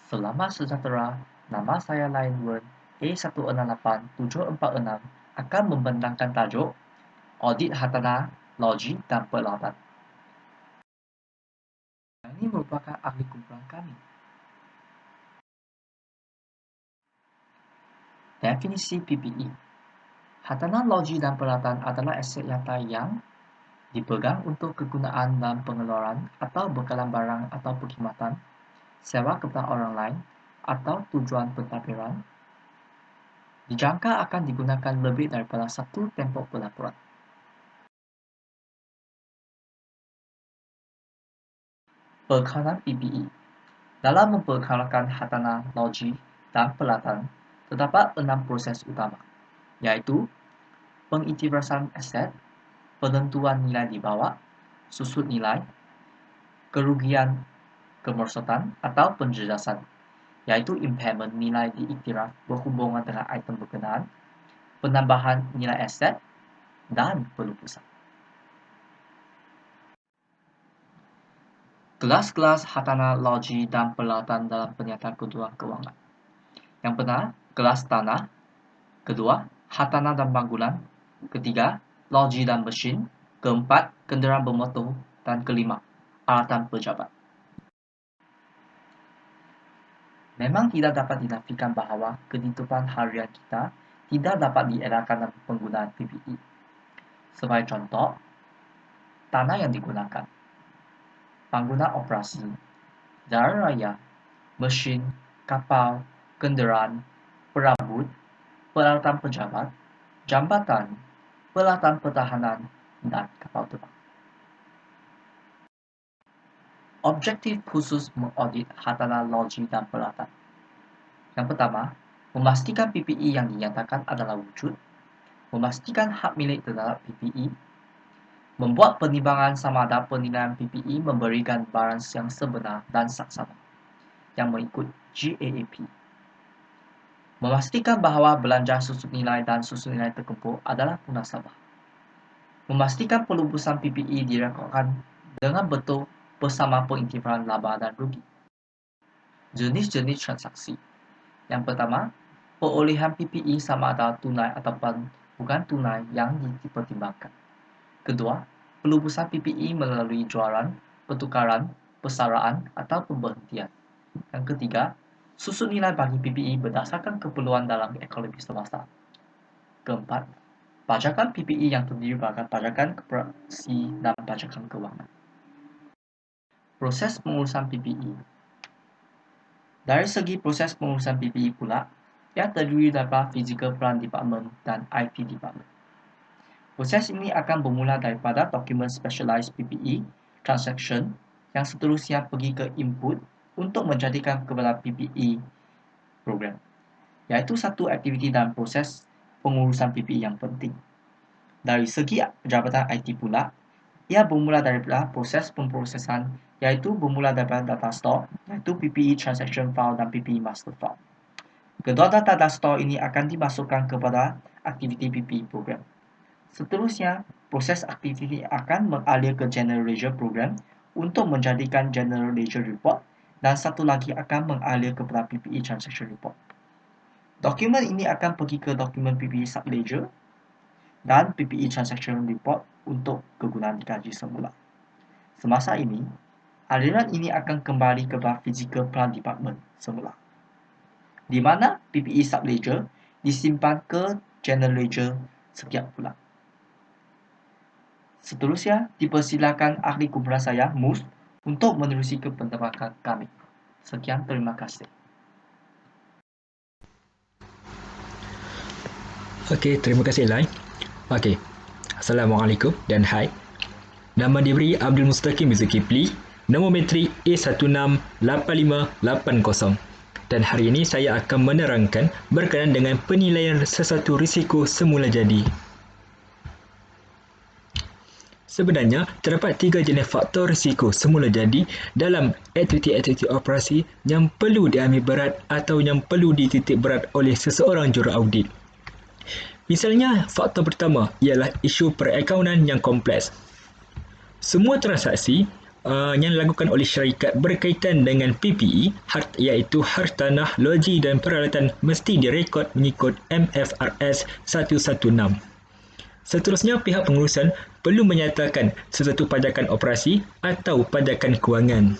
Selamat sejahtera, nama saya Lion Wen A168-746 akan membentangkan tajuk Audit Hartanah, Logi dan Peralatan. Ini merupakan ahli kumpulan kami. Definisi PPE. Hartanah, logi dan peralatan adalah aset nyata yang dipegang untuk kegunaan dalam pengeluaran atau bekalan barang atau perkhidmatan, sewa kepada orang lain atau tujuan pentadbiran, dijangka akan digunakan lebih daripada satu tempoh pelaporan. Perkalaan PPE. Dalam memperkarakan hartanah, logi, dan peralatan, terdapat 6 proses utama, yaitu pengiktirafan aset, penentuan nilai dibawa, susut nilai, kerugian kemerosotan atau penjelasan, yaitu impairment nilai diiktiraf berhubungan dengan item berkenaan, penambahan nilai aset, dan pelupusan. Kelas-kelas hartanah, logi, dan peralatan dalam pernyataan kedudukan kewangan. Yang pertama, kelas tanah. Kedua, hartanah dan bangunan. Ketiga, logi dan mesin. Keempat, kenderaan bermotor. Dan kelima, alatan pejabat. Memang tidak dapat dinafikan bahawa kehidupan harian kita tidak dapat dielakkan dalam penggunaan PPE. Sebagai contoh, tanah yang digunakan, bangunan operasi, jalan raya, mesin, kapal, kenderaan, perabot, peralatan pejabat, jambatan, peralatan pertahanan, dan kapal terbang. Objektif khusus mengaudit hartanah, logi, dan peralatan. Yang pertama, memastikan PPE yang dinyatakan adalah wujud, memastikan hak milik terhadap PPE, membuat penimbangan sama ada penilaian PPE memberikan barang yang sebenar dan saksama yang mengikut GAAP, memastikan bahawa belanja susut nilai dan susut nilai terkumpul adalah munasabah, memastikan pelupusan PPE direkodkan dengan betul bersama pengiktirafan laba dan rugi. Jenis-jenis transaksi. Yang pertama, perolehan PPE sama ada tunai ataupun bukan tunai yang dipertimbangkan. Kedua, pelupusan PPE melalui jualan, pertukaran, persaraan atau pemberhentian. Yang ketiga, susut nilai bagi PPE berdasarkan keperluan dalam ekonomi semasa. Keempat, pajakan PPE yang terdiri bagi pajakan koperasi dan pajakan kewangan. Proses pengurusan PPE. Dari segi proses pengurusan PPE pula, ia terdiri daripada Physical Plant Department dan IT Department. Proses ini akan bermula daripada dokumen Specialized PPE Transaction yang seterusnya pergi ke input untuk menjadikan kepada PPE program, iaitu satu aktiviti dan proses pengurusan PPE yang penting. Dari segi jabatan IT pula, ia bermula daripada proses pemprosesan, iaitu bermula daripada data store, iaitu PPE Transaction File dan PPE Master File. Kedua data store ini akan dimasukkan kepada aktiviti PPE program. Seterusnya, proses aktiviti akan mengalir ke General Ledger Program untuk menjadikan General Ledger Report dan satu lagi akan mengalir kepada PPE Transaction Report. Dokumen ini akan pergi ke dokumen PPE Subledger dan PPE Transaction Report untuk kegunaan dikaji semula. Semasa ini, aliran ini akan kembali kepada Physical Plant Department semula, di mana PPE Subledger disimpan ke General Ledger setiap bulan. Seterusnya, dipersilakan ahli kumpulan saya, Mus, untuk menerusi ke penerbangan kami. Sekian, terima kasih. Okey, terima kasih Lai. Okey. Assalamualaikum dan hai. Nama diberi Abdul Mustaqim Zulkifli, nombor metrik A168580. Dan hari ini saya akan menerangkan berkenaan dengan penilaian sesuatu risiko semula jadi. Sebenarnya, terdapat 3 jenis faktor risiko semula jadi dalam aktiviti-aktiviti operasi yang perlu diambil berat atau yang perlu dititik berat oleh seseorang juraaudit. Misalnya, faktor pertama ialah isu perakaunan yang kompleks. Semua transaksi, yang dilakukan oleh syarikat berkaitan dengan PPE iaitu hartanah, loji dan peralatan mesti direkod mengikut MFRS 116. Seterusnya, pihak pengurusan perlu menyatakan sesuatu pajakan operasi atau pajakan kewangan.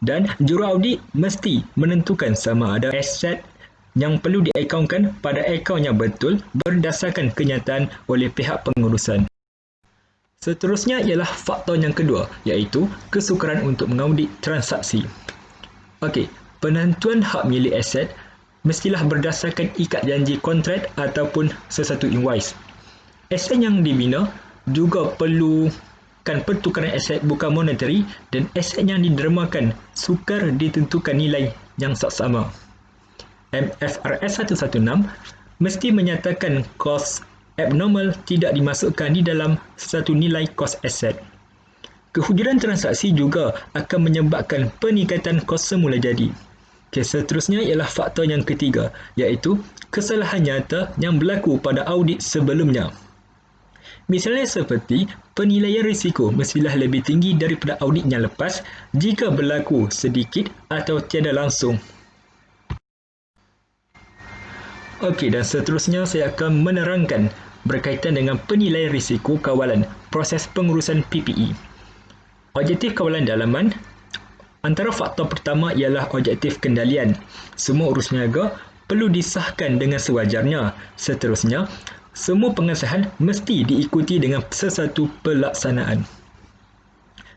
Dan juruaudit mesti menentukan sama ada aset yang perlu diakaunkan pada akaun yang betul berdasarkan kenyataan oleh pihak pengurusan. Seterusnya ialah faktor yang kedua, iaitu kesukaran untuk mengaudit transaksi. Okey, penentuan hak milik aset mestilah berdasarkan ikat janji kontrak ataupun sesuatu invoice. Aset yang dibina juga perlukan pertukaran aset bukan monetary dan aset yang didermakan sukar ditentukan nilai yang saksama. MFRS 116 mesti menyatakan kos abnormal tidak dimasukkan di dalam sesuatu nilai kos aset. Kehujuran transaksi juga akan menyebabkan peningkatan kos semula jadi. Seterusnya ialah faktor yang ketiga, iaitu kesalahan nyata yang berlaku pada audit sebelumnya. Misalnya seperti penilaian risiko mestilah lebih tinggi daripada audit yang lepas jika berlaku sedikit atau tiada langsung. Okey, dan seterusnya saya akan menerangkan berkaitan dengan penilaian risiko kawalan proses pengurusan PPE. Objektif kawalan dalaman, antara faktor pertama ialah objektif kendalian. Semua urus niaga perlu disahkan dengan sewajarnya. Seterusnya, semua pengesahan mesti diikuti dengan sesuatu pelaksanaan.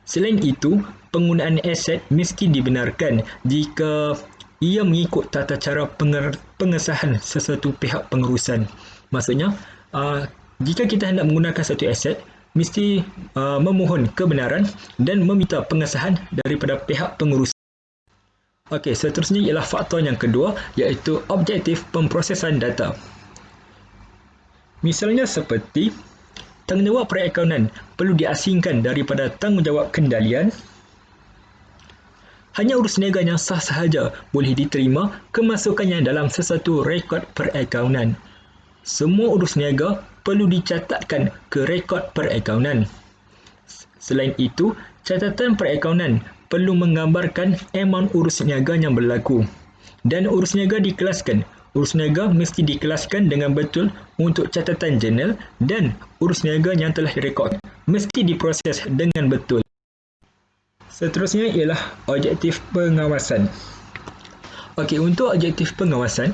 Selain itu, penggunaan aset mesti dibenarkan jika ia mengikut tata cara pengesahan sesuatu pihak pengurusan. Maksudnya, jika kita hendak menggunakan satu aset, mesti memohon kebenaran dan meminta pengesahan daripada pihak pengurusan. Okey, seterusnya ialah faktor yang kedua, iaitu objektif pemprosesan data. Misalnya seperti tanggungjawab perakaunan perlu diasingkan daripada tanggungjawab kendalian. Hanya urus niaga yang sah sahaja boleh diterima kemasukannya dalam sesuatu rekod perakaunan. Semua urus niaga perlu dicatatkan ke rekod perakaunan. Selain itu, catatan perakaunan perlu menggambarkan amount urus niaga yang berlaku. Dan urus niaga dikelaskan. Urus niaga mesti dikelaskan dengan betul untuk catatan jurnal dan urus niaga yang telah direkod mesti diproses dengan betul. Seterusnya ialah objektif pengawasan. Okey, untuk objektif pengawasan,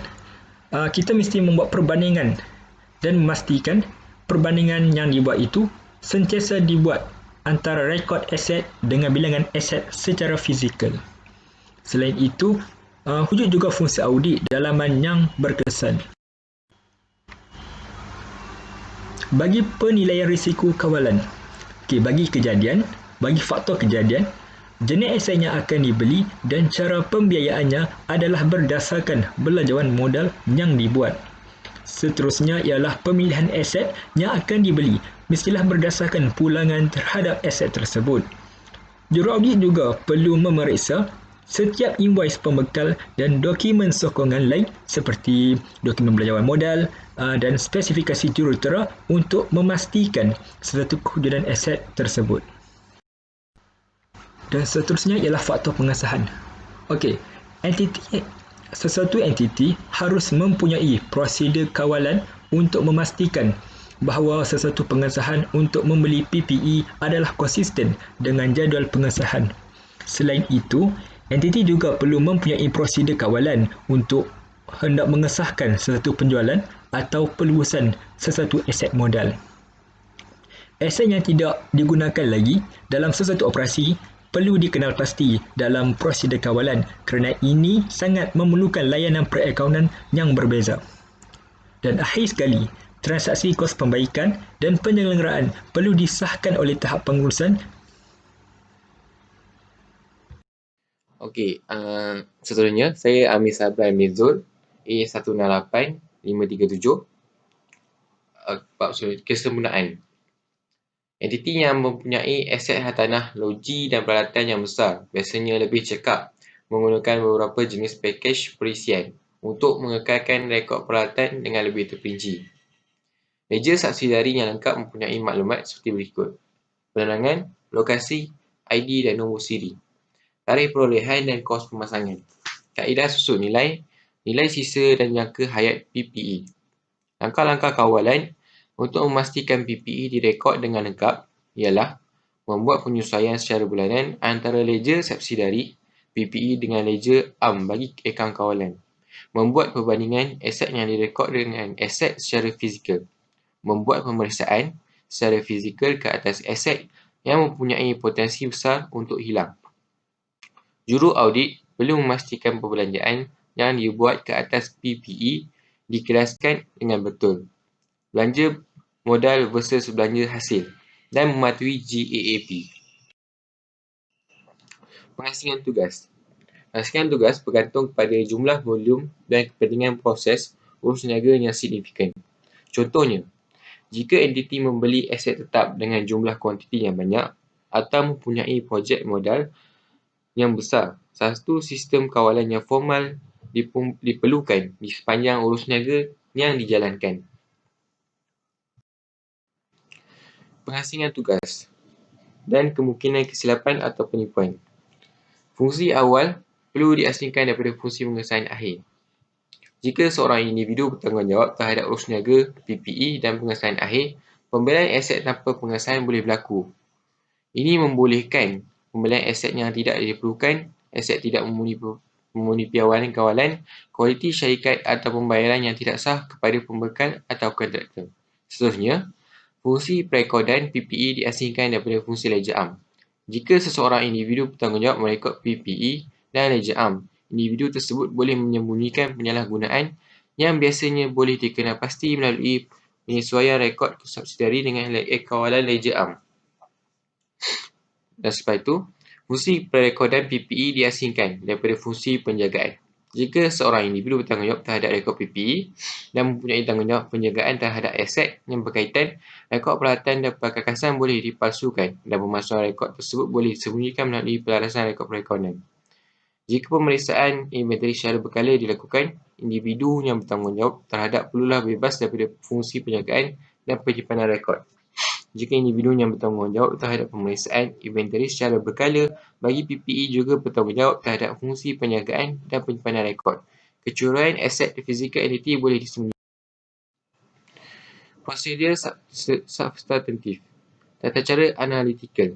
kita mesti membuat perbandingan dan memastikan perbandingan yang dibuat itu sentiasa dibuat antara rekod aset dengan bilangan aset secara fizikal. Selain itu, wujud juga fungsi audit dalaman yang berkesan. Bagi penilaian risiko kawalan, bagi faktor kejadian, jenis aset yang akan dibeli dan cara pembiayaannya adalah berdasarkan belanjawan modal yang dibuat. Seterusnya ialah pemilihan aset yang akan dibeli mestilah berdasarkan pulangan terhadap aset tersebut. Juruaudit juga perlu memeriksa setiap invoice pembekal dan dokumen sokongan lain seperti dokumen belanjawan modal dan spesifikasi jurutera untuk memastikan sesuatu kewujudan aset tersebut. Dan seterusnya ialah faktor pengesahan. Okey, sesuatu entiti harus mempunyai prosedur kawalan untuk memastikan bahawa sesuatu pengesahan untuk membeli PPE adalah konsisten dengan jadual pengesahan. Selain itu, entiti juga perlu mempunyai prosedur kawalan untuk hendak mengesahkan sesuatu penjualan atau peluasan sesuatu aset modal. Aset yang tidak digunakan lagi dalam sesuatu operasi perlu dikenal pasti dalam prosedur kawalan kerana ini sangat memerlukan layanan perakaunan yang berbeza. Dan akhir sekali, transaksi kos pembaikan dan penyelenggaraan perlu disahkan oleh tahap pengurusan. Okey, seterusnya saya Amir Sablan Mizul, A168537, bab kesempurnaan. Entiti yang mempunyai aset hartanah, loji dan peralatan yang besar biasanya lebih cekap menggunakan beberapa jenis pakej perisian untuk mengekalkan rekod peralatan dengan lebih terperinci. Meja saksi daring yang lengkap mempunyai maklumat seperti berikut: penerangan, lokasi, ID dan nombor siri. Tarikh perolehan dan kos pemasangan. Kaedah susut nilai, nilai sisa dan jangka hayat PPE. Langkah-langkah kawalan untuk memastikan PPE direkod dengan lengkap ialah membuat penyesuaian secara bulanan antara ledger subsidiari PPE dengan ledger AM bagi akaun kawalan. Membuat perbandingan aset yang direkod dengan aset secara fizikal. Membuat pemeriksaan secara fizikal ke atas aset yang mempunyai potensi besar untuk hilang. Juru audit perlu memastikan perbelanjaan yang dibuat ke atas PPE dikelaskan dengan betul. Belanja modal versus belanja hasil dan mematuhi GAAP. Penghasilkan tugas. Penghasilkan tugas bergantung kepada jumlah volume dan kepentingan proses urus niaga yang signifikan. Contohnya, jika entiti membeli aset tetap dengan jumlah kuantiti yang banyak atau mempunyai projek modal yang besar, satu sistem kawalan yang formal diperlukan di sepanjang urus niaga yang dijalankan. Penghasilkan tugas dan kemungkinan kesilapan atau penipuan. Fungsi awal perlu diasingkan daripada fungsi pengesahan akhir. Jika seorang individu bertanggungjawab terhadap urus niaga, PPE dan pengesahan akhir, pembelian aset tanpa pengesahan boleh berlaku. Ini membolehkan pembelian aset yang tidak diperlukan, aset tidak memenuhi piawanan kawalan, kualiti syarikat atau pembayaran yang tidak sah kepada pembekal atau kontraktor. Seterusnya, fungsi perekodan PPE diasingkan daripada fungsi ledger AM. Jika seseorang individu bertanggungjawab merekod PPE dan ledger AM, individu tersebut boleh menyembunyikan penyalahgunaan yang biasanya boleh dikenal pasti melalui penyesuaian rekod subsidiari dengan kawalan ledger AM. Dan sebab itu, fungsi perekodan PPE diasingkan daripada fungsi penjagaan. Jika seorang individu bertanggungjawab terhadap rekod PPE dan mempunyai tanggungjawab penjagaan terhadap aset yang berkaitan, rekod peralatan dan perkakasan boleh dipalsukan dan pemalsuan rekod tersebut boleh disembunyikan melalui pelarasan rekod perekodan. Jika pemeriksaan inventory secara berkala dilakukan, individu yang bertanggungjawab terhadap perlulah bebas daripada fungsi penjagaan dan penyimpanan rekod. Jika individu yang bertanggungjawab terhadap pemeriksaan inventory secara berkala, bagi PPE juga bertanggungjawab terhadap fungsi penjagaan dan penyimpanan rekod. Kecurian aset fizikal entiti boleh disembunyikan. Prosedur substantif. Tata cara analitikal.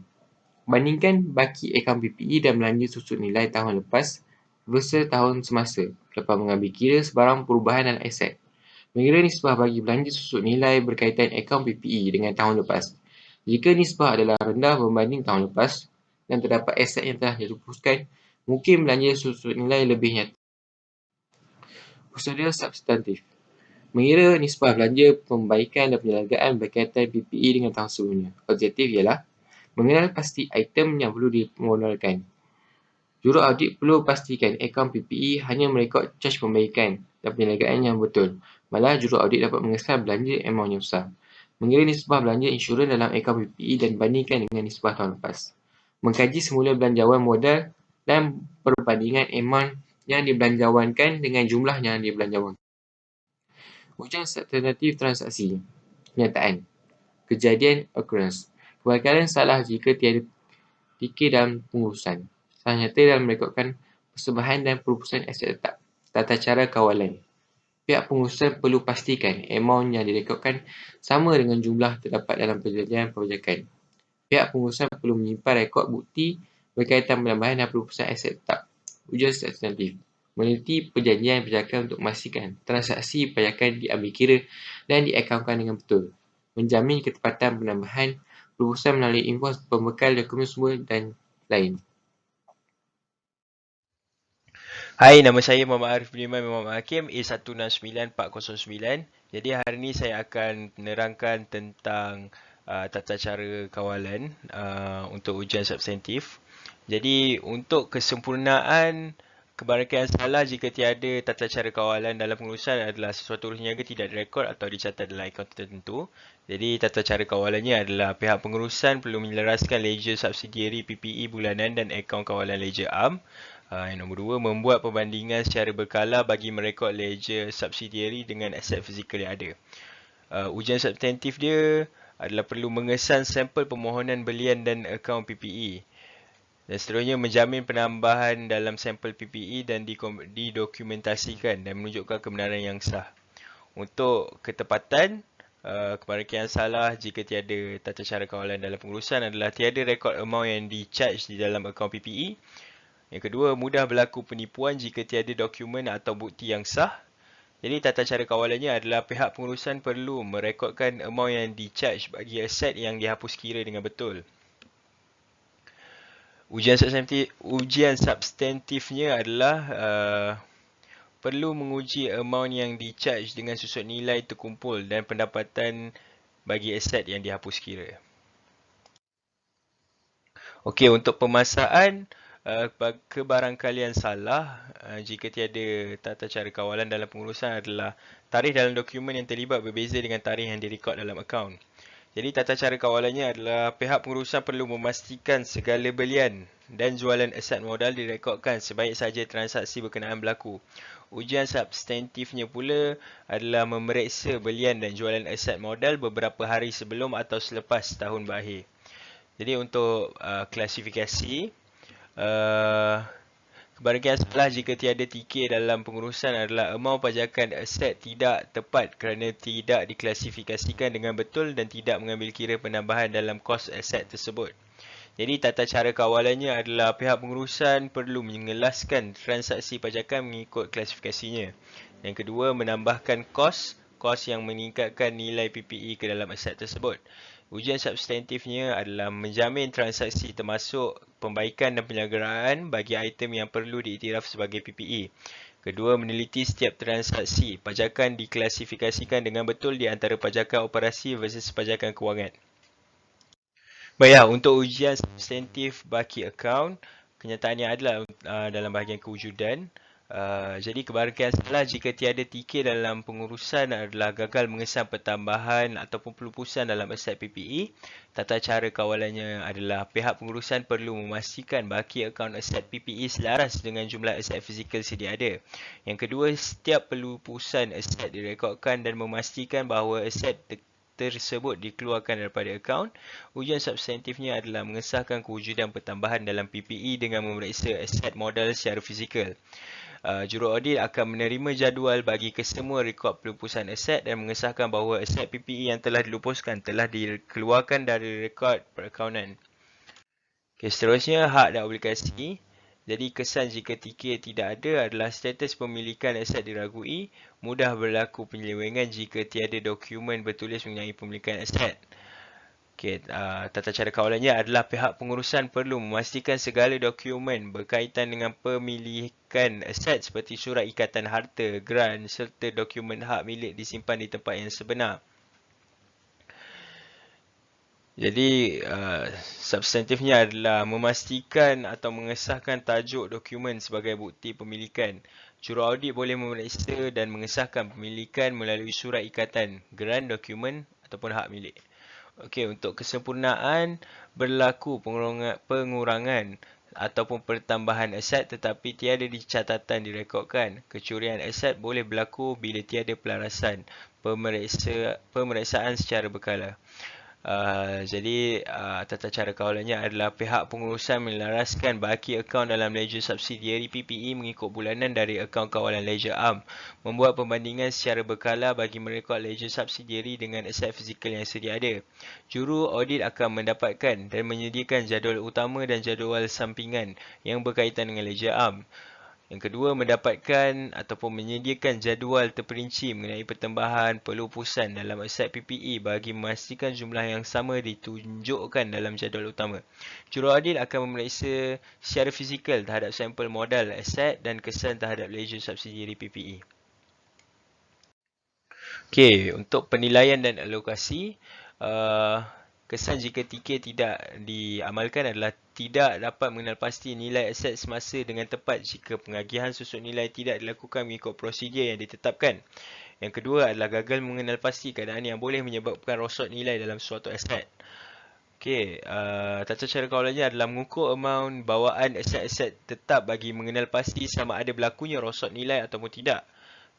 Bandingkan baki akaun PPE dan belanja susut nilai tahun lepas versus tahun semasa lepas mengambil kira sebarang perubahan dalam aset. Mengira nisbah bagi belanja susut nilai berkaitan akaun PPE dengan tahun lepas. Jika nisbah adalah rendah berbanding tahun lepas dan terdapat aset yang telah dirupuskan, mungkin belanja susut nilai lebih nyata. Prosedur substantif. Mengira nisbah belanja pembaikan dan penyelenggaraan berkaitan PPE dengan tahun sebelumnya. Objektif ialah mengenal pasti item yang perlu dimodalkan. Juru audit perlu pastikan akaun PPE hanya merekod caj pembaikan dan penyelenggaraan yang betul. Malah, juru audit dapat mengesan belanja amount yang besar. Mengira nisbah belanja insurans dalam akaun PPE dan bandingkan dengan nisbah tahun lepas. Mengkaji semula belanjawan modal dan perbandingan amount yang dibelanjawankan dengan jumlah yang dibelanjawankan. Ujian alternatif transaksi. Kenyataan. Kejadian occurrence. Kebakaran salah jika tiada fikir dalam pengurusan. Salah nyata dalam merekodkan persembahan dan perupusan aset tetap. Tata cara kawalan. Pihak pengurusan perlu pastikan amount yang direkodkan sama dengan jumlah terdapat dalam perjanjian perpajakan. Pihak pengurusan perlu menyimpan rekod bukti berkaitan penambahan dan perupusan aset tetap. Ujian substantif. Meneliti perjanjian perpajakan untuk memastikan transaksi perpajakan diambil kira dan diakaunkan dengan betul. Menjamin ketepatan penambahan perupusan melalui invoice, pembekal dokumen semua dan lain. Hai, nama saya Muhammad Arif Budiman Muhammad Hakim, A169409. Jadi hari ini saya akan menerangkan tentang tata cara kawalan untuk ujian substantif. Jadi untuk kesempurnaan kebarangkaian salah jika tiada tata cara kawalan dalam pengurusan adalah sesuatu urus niaga tidak direkod atau dicatat dalam akaun tertentu. Jadi tata cara kawalannya adalah pihak pengurusan perlu menyelaraskan ledger subsidiari PPE bulanan dan akaun kawalan ledger AM. Yang nombor 2, membuat perbandingan secara berkala bagi merekod ledger subsidiari dengan aset fizikal yang ada. Ujian substantif dia adalah perlu mengesan sampel permohonan belian dan akaun PPE. Dan seterusnya menjamin penambahan dalam sampel PPE dan didokumentasikan dan menunjukkan kebenaran yang sah. Untuk ketepatan, kemarkian salah jika tiada tata cara kawalan dalam pengurusan adalah tiada rekod amount yang di-charge di dalam akaun PPE. Yang kedua, mudah berlaku penipuan jika tiada dokumen atau bukti yang sah. Jadi tata cara kawalannya adalah pihak pengurusan perlu merekodkan amount yang di-charge bagi aset yang dihapus kira dengan betul. Ujian substantifnya adalah perlu menguji amount yang di-charge dengan susut nilai terkumpul dan pendapatan bagi aset yang dihapus kira. Okey, untuk pemaksaan, kebarangkalian salah jika tiada tata cara kawalan dalam pengurusan adalah tarikh dalam dokumen yang terlibat berbeza dengan tarikh yang direkod dalam akaun. Jadi tata cara kawalannya adalah pihak pengurusan perlu memastikan segala belian dan jualan aset modal direkodkan sebaik saja transaksi berkenaan berlaku. Ujian substantifnya pula adalah memeriksa belian dan jualan aset modal beberapa hari sebelum atau selepas tahun berakhir. Jadi untuk klasifikasi, kebarangkalian salah jika tiada TK dalam pengurusan adalah amount pajakan aset tidak tepat kerana tidak diklasifikasikan dengan betul dan tidak mengambil kira penambahan dalam kos aset tersebut. Jadi tata cara kawalannya adalah pihak pengurusan perlu mengelaskan transaksi pajakan mengikut klasifikasinya. Yang kedua, menambahkan kos yang meningkatkan nilai PPE ke dalam aset tersebut. Ujian substantifnya adalah menjamin transaksi termasuk pembaikan dan penyelenggaraan bagi item yang perlu diiktiraf sebagai PPE. Kedua, meneliti setiap transaksi pajakan diklasifikasikan dengan betul di antara pajakan operasi versus pajakan kewangan. Baiklah, untuk ujian substantif baki akaun, kenyataannya adalah dalam bahagian kewujudan. Jadi kebarangkalian salah jika tiada TK dalam pengurusan adalah gagal mengesan pertambahan ataupun pelupusan dalam aset PPE. Tata cara kawalannya adalah pihak pengurusan perlu memastikan baki akaun aset PPE selaras dengan jumlah aset fizikal sedia ada. Yang kedua, setiap pelupusan aset direkodkan dan memastikan bahawa aset tersebut dikeluarkan daripada akaun. Ujian substantifnya adalah mengesahkan kewujudan pertambahan dalam PPE dengan memeriksa aset modal secara fizikal. Juruaudit akan menerima jadual bagi kesemua rekod pelupusan aset dan mengesahkan bahawa aset PPE yang telah dilupuskan telah dikeluarkan dari rekod perakaunan. Okay, seterusnya, hak dan obligasi. Jadi kesan jika TK tidak ada adalah status pemilikan aset diragui, mudah berlaku penyelewengan jika tiada dokumen bertulis mengenai pemilikan aset. Okay, tata cara kawalannya adalah pihak pengurusan perlu memastikan segala dokumen berkaitan dengan pemilikan aset seperti surat ikatan harta, grant serta dokumen hak milik disimpan di tempat yang sebenar. Jadi, substantifnya adalah memastikan atau mengesahkan tajuk dokumen sebagai bukti pemilikan. Juruaudit boleh memeriksa dan mengesahkan pemilikan melalui surat ikatan, grant dokumen ataupun hak milik. Okey, untuk kesempurnaan, berlaku pengurangan ataupun pertambahan aset tetapi tiada catatan direkodkan. Kecurian aset boleh berlaku bila tiada pelarasan pemeriksaan secara berkala. Jadi tata cara kawalannya adalah pihak pengurusan melaraskan baki akaun dalam ledger subsidiary PPE mengikut bulanan dari akaun kawalan ledger AM, membuat perbandingan secara berkala bagi merekod ledger subsidiary dengan aset fizikal yang sedia ada. Juru audit akan mendapatkan dan menyediakan jadual utama dan jadual sampingan yang berkaitan dengan ledger AM. Yang kedua, mendapatkan ataupun menyediakan jadual terperinci mengenai pertambahan pelupusan dalam aset PPE bagi memastikan jumlah yang sama ditunjukkan dalam jadual utama. Juruaudit akan memeriksa secara fizikal terhadap sampel modal aset dan kesan terhadap ledger subsidiary PPE. Okey, untuk penilaian dan alokasi, kesan jika TK tidak diamalkan adalah tidak dapat mengenal pasti nilai aset semasa dengan tepat jika pengagihan susut nilai tidak dilakukan mengikut prosedur yang ditetapkan. Yang kedua adalah gagal mengenal pasti keadaan yang boleh menyebabkan rosot nilai dalam suatu aset. Okey, tata cara kawalannya adalah mengukur amount bawaan aset-aset tetap bagi mengenal pasti sama ada berlakunya rosot nilai ataupun tidak.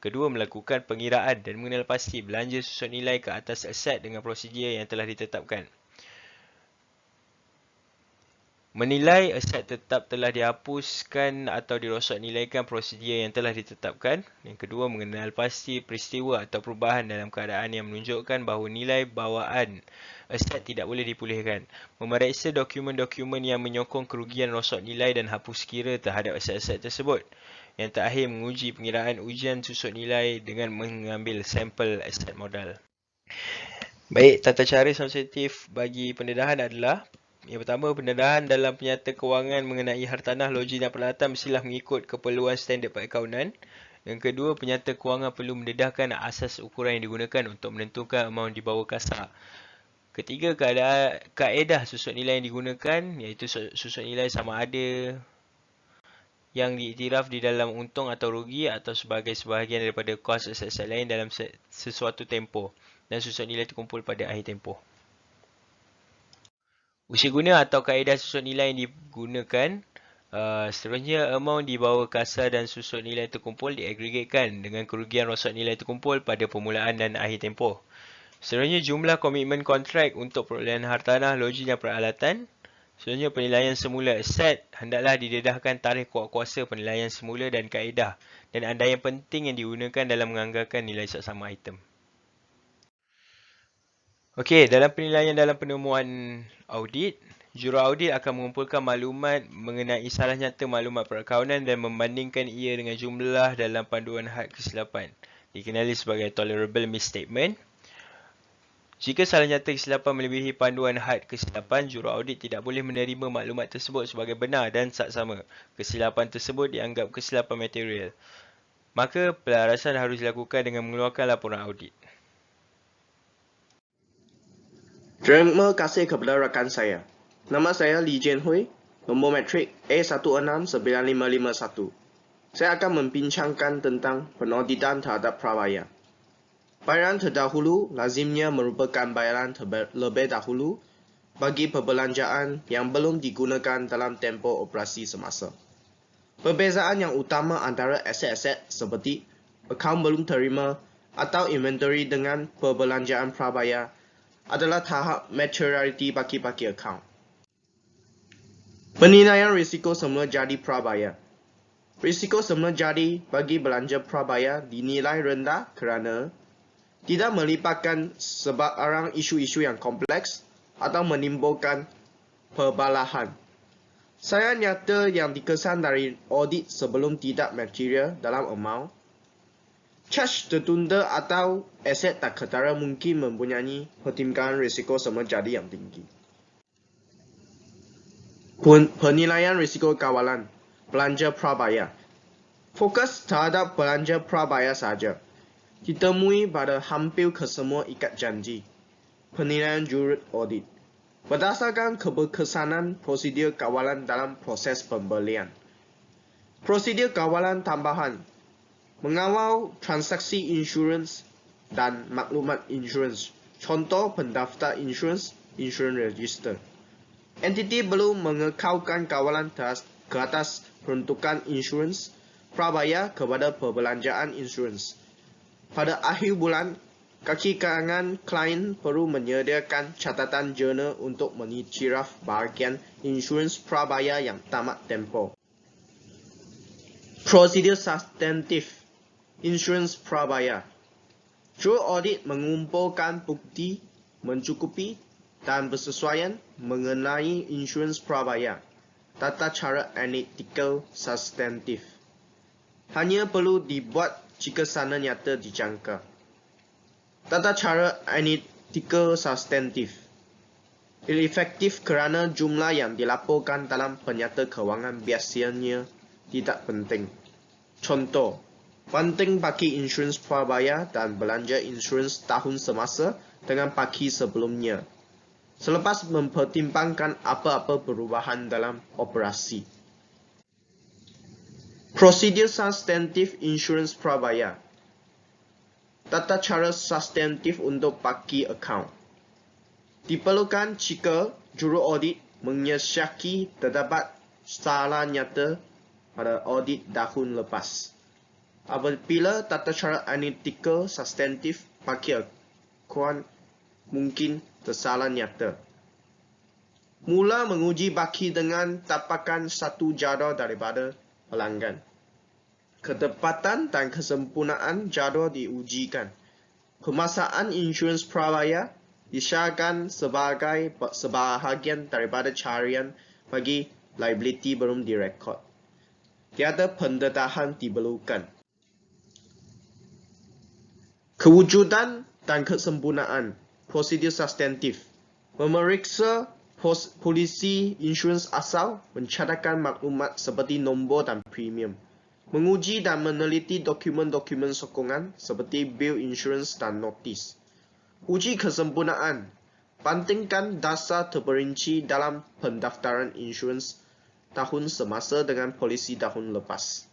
Kedua, melakukan pengiraan dan mengenal pasti belanja susut nilai ke atas aset dengan prosedur yang telah ditetapkan. Menilai aset tetap telah dihapuskan atau dirosot nilaikan prosedur yang telah ditetapkan. Yang kedua, mengenal pasti peristiwa atau perubahan dalam keadaan yang menunjukkan bahawa nilai bawaan aset tidak boleh dipulihkan. Memeriksa dokumen-dokumen yang menyokong kerugian rosot nilai dan hapus kira terhadap aset-aset tersebut. Yang terakhir, menguji pengiraan ujian susut nilai dengan mengambil sampel aset modal. Baik, tata cara sensitif bagi pendedahan adalah: yang pertama, pendedahan dalam penyata kewangan mengenai hartanah, logi dan peralatan mestilah mengikut keperluan standard perakaunan. Yang kedua, penyata kewangan perlu mendedahkan asas ukuran yang digunakan untuk menentukan amaun di bawah kasar. Ketiga, kaedah susut nilai yang digunakan iaitu susut nilai sama ada yang diiktiraf di dalam untung atau rugi atau sebagai sebahagian daripada kos aset-aset lain dalam sesuatu tempoh, dan susut nilai terkumpul pada akhir tempoh. Usia guna atau kaedah susut nilai yang digunakan, seterusnya amaun di bawah kasar dan susut nilai terkumpul diagregatkan dengan kerugian rosot nilai terkumpul pada permulaan dan akhir tempoh. Seterusnya, jumlah komitmen kontrak untuk perolehan hartanah, logi dan peralatan. Seterusnya, penilaian semula aset hendaklah didedahkan tarikh kuasa penilaian semula dan kaedah dan andaian penting yang digunakan dalam menganggarkan nilai saksama item. Okey, dalam penilaian dalam penemuan audit, juraaudit akan mengumpulkan maklumat mengenai salah nyata maklumat perakaunan dan membandingkan ia dengan jumlah dalam panduan had kesilapan, dikenali sebagai tolerable misstatement. Jika salah nyata kesilapan melebihi panduan had kesilapan, juraaudit tidak boleh menerima maklumat tersebut sebagai benar dan saksama. Kesilapan tersebut dianggap kesilapan material. Maka pelarasan harus dilakukan dengan mengeluarkan laporan audit. Terima kasih kepada rakan saya. Nama saya Lee Jian Hui, nombor metrik A169551. Saya akan membincangkan tentang penauditan terhadap prabayar. Bayaran terdahulu lazimnya merupakan bayaran terlebih dahulu bagi perbelanjaan yang belum digunakan dalam tempoh operasi semasa. Perbezaan yang utama antara aset-aset seperti akaun belum terima atau inventory dengan perbelanjaan prabayar adalah tahap maturity bagi akaun. Penilaian risiko semula jadi prabayar. Risiko semula jadi bagi belanja prabayar dinilai rendah kerana tidak melibatkan sebarang isu-isu yang kompleks atau menimbulkan perbalahan. Saya nyata yang dikesan dari audit sebelum tidak material dalam amaun, charge tertunda atau aset tak ketara mungkin mempunyai pertimbangan risiko semula jadi yang tinggi. Penilaian risiko kawalan belanja prabayar. Fokus terhadap belanja prabayar saja. Ditemui pada hampir kesemua ikat janji. Penilaian jurut audit berdasarkan keberkesanan prosedur kawalan dalam proses pembelian. Prosedur kawalan tambahan mengawal transaksi insurans dan maklumat insurans. Contoh pendaftar insurans register. Entiti perlu mengekalkan kawalan ke atas peruntukan insurans prabayar kepada perbelanjaan insurans. Pada akhir bulan, kaki kanan klien perlu menyediakan catatan jurnal untuk mengiktiraf bahagian insurans prabayar yang tamat tempoh. Prosedur substantif insurans prabayar. Jurut audit mengumpulkan bukti mencukupi dan bersesuaian mengenai insurans prabayar. Tata cara analytical substantif hanya perlu dibuat jika sana nyata dijangka. Tata cara analytical substantif efektif kerana jumlah yang dilaporkan dalam penyata kewangan biasanya tidak penting. Contoh, penting bagi insurans prabayar dan belanja insurans tahun semasa dengan bagi sebelumnya, selepas mempertimbangkan apa-apa perubahan dalam operasi. Prosedur substantif insurans prabayar. Tata cara substantif untuk bagi akaun. Diperlukan jika jurut audit menyesyaki terdapat salah nyata pada audit tahun lepas. Apabila tata cara analytical substantif bagi akaun mungkin tersalah nyata. Mula menguji baki dengan tapakan satu jadual daripada pelanggan. Ketepatan dan kesempurnaan jadual diujikan. Pemasangan insurans prabayar disyaratkan sebagai sebahagian daripada carian bagi liability belum direkod. Tiada pendedahan diperlukan. Kewujudan dan kesempurnaan prosedur substantif. Memeriksa polisi insurans asal, mencatatkan maklumat seperti nombor dan premium. Menguji dan meneliti dokumen-dokumen sokongan seperti bil insurans dan notis. Uji kesempurnaan. Bandingkan dasar terperinci dalam pendaftaran insurans tahun semasa dengan polisi tahun lepas.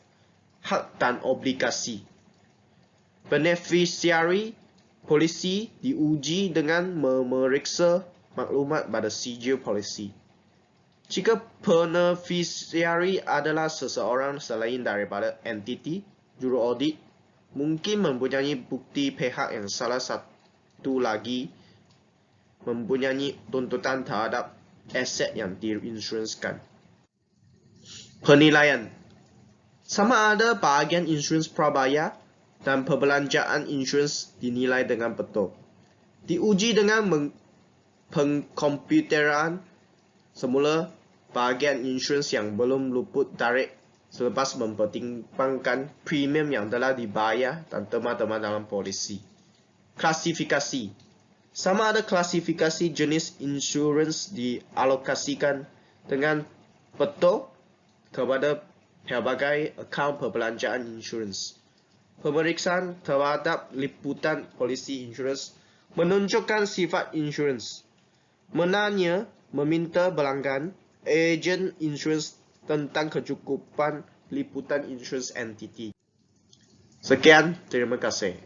Hak dan obligasi. Beneficiari polisi diuji dengan memeriksa maklumat pada sijil polisi. Jika beneficiari adalah seseorang selain daripada entiti juru audit, mungkin mempunyai bukti pihak yang salah satu lagi mempunyai tuntutan terhadap aset yang diinsurансkan. Penilaian. Sama ada bahagian insurans prabayar dan perbelanjaan insurans dinilai dengan betul. Diuji dengan pengkomputeran semula bahagian insurans yang belum luput tarik selepas mempertimbangkan premium yang telah dibayar dan tema-tema dalam polisi. Klasifikasi. Sama ada klasifikasi jenis insurans dialokasikan dengan betul kepada pelbagai akaun perbelanjaan insurans. Pemeriksaan terhadap liputan polisi insurans menunjukkan sifat insurans. Menanya meminta pelanggan ejen insurans tentang kecukupan liputan insurans entiti. Sekian, terima kasih.